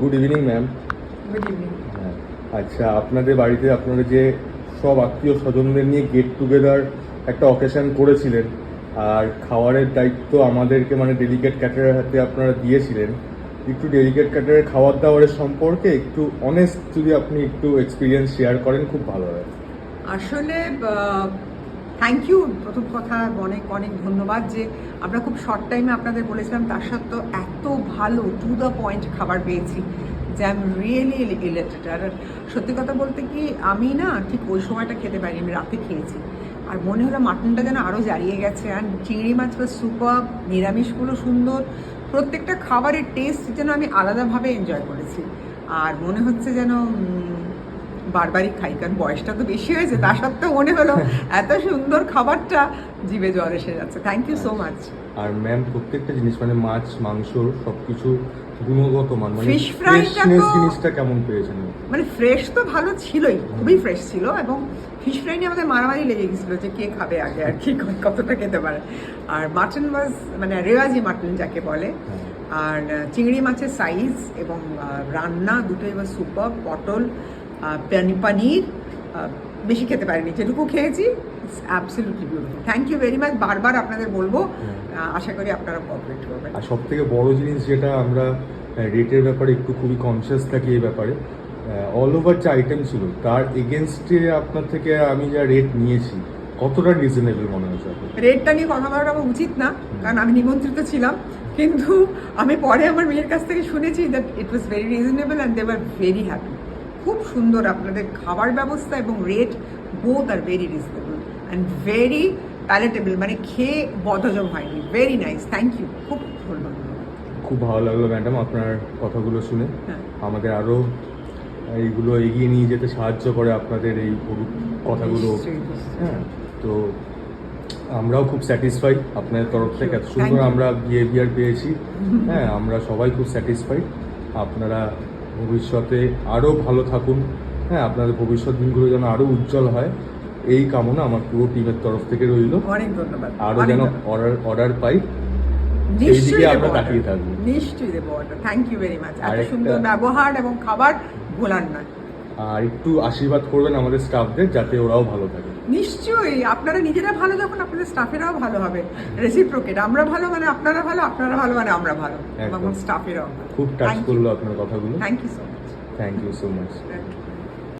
Good evening ma'am. Good evening. আচ্ছা, আপনাদের বাড়িতে আপনারা যে সব আত্মীয় স্বজনদের নিয়ে গেট টুগেদার একটা অকেশন করেছিলেন, আর খাওয়ারের দায়িত্ব আমাদেরকে মানে ডেলিকেট ক্যাটারের হাতে আপনারা দিয়েছিলেন। একটু ডেলিকেট ক্যাটারের খাবার দাবারের সম্পর্কে একটু অনেস্ট যদি আপনি একটু এক্সপিরিয়েন্স শেয়ার করেন খুব ভালো হয়। আসলে থ্যাংক ইউ, প্রথম কথা অনেক অনেক ধন্যবাদ যে আমরা খুব শর্ট টাইমে আপনাদের বলেছিলাম, তার সত্ত্বেও এত ভালো টু দ্য পয়েন্ট খাবার পেয়েছি যে আই এম রিয়েলি ইলেটেড। আর সত্যি কথা বলতে কি, আমি না ঠিক ওই সময়টা খেতে পারিনি, আমি রাতে খেয়েছি। আর মনে হলো মাটনটা যেন আরও জারিয়ে গেছে। আর চিংড়ি মাছ বা সুপার, নিরামিষগুলো সুন্দর, প্রত্যেকটা খাবারের টেস্ট যেন আমি আলাদাভাবে এনজয় করেছি। আর মনে হচ্ছে যেন বারবারই খাই, কারণ বয়সটা তো বেশি হয়েছে, তা সত্ত্বেও মনে হলো এত সুন্দর খাবারটা জিভে জল এসে যাচ্ছে। Thank you so much. আর ম্যাম, প্রত্যেকটা জিনিস মানে মাছ মাংস সবকিছু গুণগত মান, মানে ফিশ ফ্রাইটা তো জিনিসটা কেমন পেয়েছেন? মানে ফ্রেশ তো ভালো ছিলই, খুবই ফ্রেশ ছিল। এবং ফিশ ফ্রাই নিয়ে আমাদের মারামারি লেগে গেছিল যে কে খাবে আগে আর কি কতটা খেতে পারে। আর মাটন ওয়াজ মানে রেওয়াজি মাটন যাকে বলে। আর চিংড়ি মাছের সাইজ এবং রান্না দুটোই ওয়াজ সুপার। পটল, পনির বেশি খেতে পারিনি, যেটুকু খেয়েছি absolutely beautiful. Thank you very much. বারবার আপনাদের বলবো, আশা করি আপনারা কোঅপারেট করবেন। আর সব থেকে বড় জিনিস যেটা আমরা রেটের ব্যাপারে একটু খুবই কনসিয়াস থাকি এই ব্যাপারে, অল ওভার যে আইটেম ছিল তার এগেনস্টে আপনার থেকে আমি যা রেট নিয়েছি কতটা রিজনেবল মনে হচ্ছে? রেটটা নিয়ে কথা বলাটা আমার উচিত না, কারণ আমি নিমন্ত্রিত ছিলাম। কিন্তু আমি পরে আমার মেয়ের কাছ থেকে শুনেছি that it was very reasonable and they were very happy. খুব সুন্দর আপনাদের খাবার ব্যবস্থা এবং রেট বোথ আর very reasonable and very palatable, মানে খেয়ে বদহজম হয়নি। ভেরি নাইস, থ্যাংক ইউ, খুব ধন্যবাদ। খুব ভালো লাগলো ম্যাডাম আপনার কথাগুলো শুনে। হ্যাঁ। আমাদের আরও এইগুলো এগিয়ে নিয়ে যেতে সাহায্য করে আপনাদের এই কথাগুলো। হ্যাঁ, তো আমরাও খুব স্যাটিসফাইড আপনাদের তরফ থেকে, এত সুন্দর আমরা বিহেভিয়ার পেয়েছি। হ্যাঁ, আমরা সবাই খুব স্যাটিসফাইড। আপনারা ভবিষ্যতে আরও ভালো থাকুন। হ্যাঁ, আপনাদের ভবিষ্যৎ দিনগুলো যেন আরও উজ্জ্বল হয়, এই কামনা আমার পুরো টিমের তরফ থেকে রইল। অনেক ধন্যবাদ। আরও যেন অর্ডার পাই, নিশ্চয়ই দেবো, তাকিয়ে থাকবো। নিশ্চয়ই দেবো order. Thank you very much. এত আরেকটা- সুন্দর ব্যবহার এবং খাবার ভোলার নয়। আর একটু আশীর্বাদ করবেন আমাদের স্টাফদের, যাতে ওরাও ভালো থাকে। নিশ্চয়ই, আপনারা নিজেরা ভালো যখন আপনাদের স্টাফেরাও ভালো হবে। রেসিপ্রোকেট, আমরা ভালো মানে আপনারা ভালো, আপনারা ভালো মানে আমরা ভালো, এবং স্টাফেরাও। খুব টাচ করলো আপনার কথাগুলো। Thank you so much. Thank you so much.